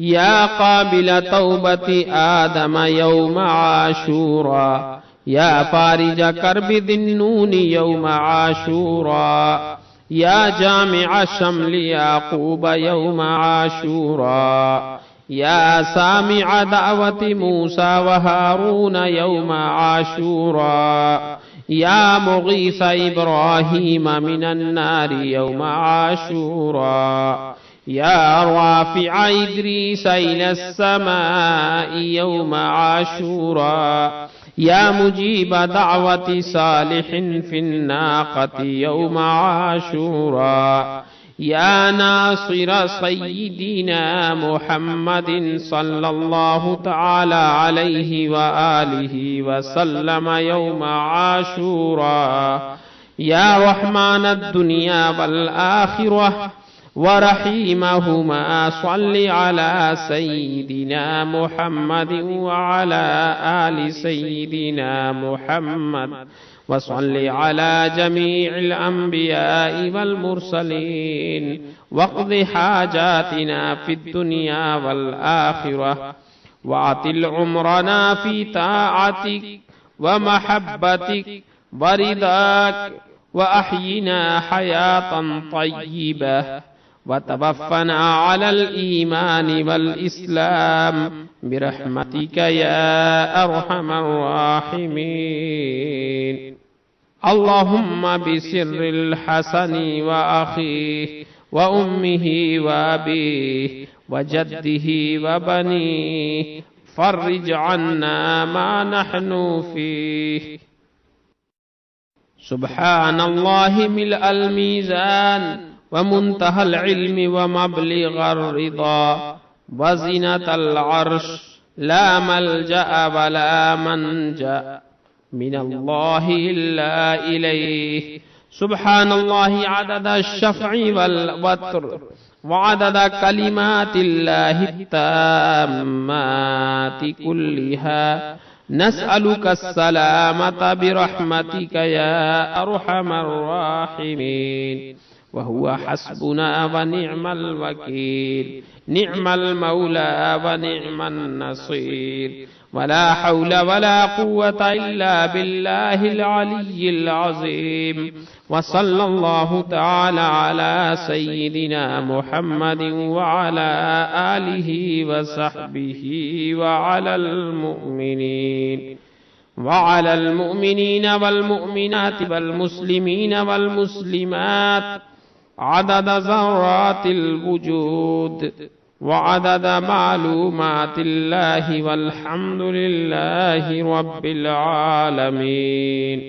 يا قابل توبة آدم يوم عاشورا يا فارج كرب ذي النون يوم عاشورا يا جامع شمل يعقوب يوم عاشورا يا سامع دعوة موسى وهارون يوم عاشورا يا مغيث إبراهيم من النار يوم عاشورا يا رافع إدريس إلى السماء يوم عاشورا يا مجيب دعوة صالح في الناقة يوم عاشورا يا ناصر سيدنا محمد صلى الله تعالى عليه وآله وسلم يوم عاشورا يا رحمن الدنيا والآخرة ورحيمهما صل على سيدنا محمد وعلى آل سيدنا محمد وصل على جميع الأنبياء والمرسلين واقض حاجاتنا في الدنيا والآخرة وعطل عمرنا في طاعتك ومحبتك ورضاك وأحينا حياة طيبة وتوفنا على الإيمان والإسلام برحمتك يا أرحم الراحمين. اللهم بسر الحسن وأخيه وأمه وأبيه وجده وبنيه فرج عنا ما نحن فيه. سبحان الله ملء الميزان ومنتهى العلم ومبلغ الرضا وزنة العرش لا ملجأ ولا منجأ من الله إلا إليه. سبحان الله عدد الشفع والوتر وعدد كلمات الله التامات كلها. نسألك السلامة برحمتك يا أرحم الراحمين. وهو حسبنا ونعم الوكيل نعم المولى ونعم النصير ولا حول ولا قوة إلا بالله العلي العظيم. وصلى الله تعالى على سيدنا محمد وعلى آله وصحبه وعلى المؤمنين والمؤمنات والمسلمين والمسلمات عدد ذرات الوجود وعدد معلومات الله والحمد لله رب العالمين.